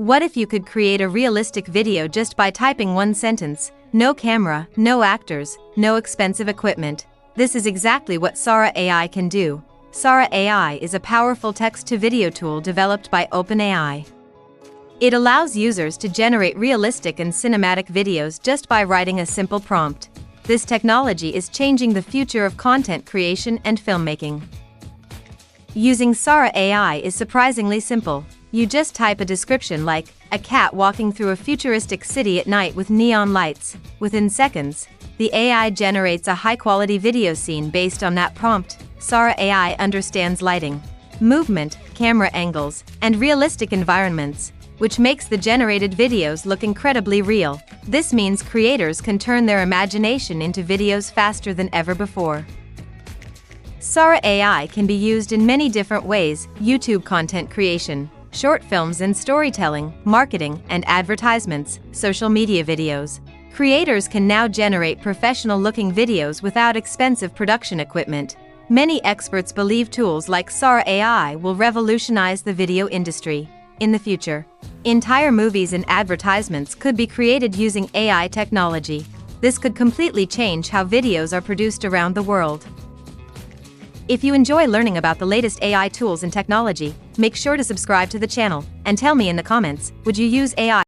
What if you could create a realistic video just by typing one sentence? No camera, no actors, no expensive equipment. This is exactly what Sora AI can do. Sora AI is a powerful text-to-video tool developed by OpenAI. It allows users to generate realistic and cinematic videos just by writing a simple prompt. This technology is changing the future of content creation and filmmaking. Using Sora AI is surprisingly simple. You just type a description like, "A cat walking through a futuristic city at night with neon lights." Within seconds, the AI generates a high-quality video scene based on that prompt. Sora AI understands lighting, movement, camera angles, and realistic environments, which makes the generated videos look incredibly real. This means creators can turn their imagination into videos faster than ever before. Sora AI can be used in many different ways: YouTube content creation, short films and storytelling, marketing and advertisements, social media videos. Creators can now generate professional-looking videos without expensive production equipment. Many experts believe tools like Sora AI will revolutionize the video industry. In the future, entire movies and advertisements could be created using AI technology. This could completely change how videos are produced around the world. If you enjoy learning about the latest AI tools and technology, make sure to subscribe to the channel, and tell me in the comments, would you use AI?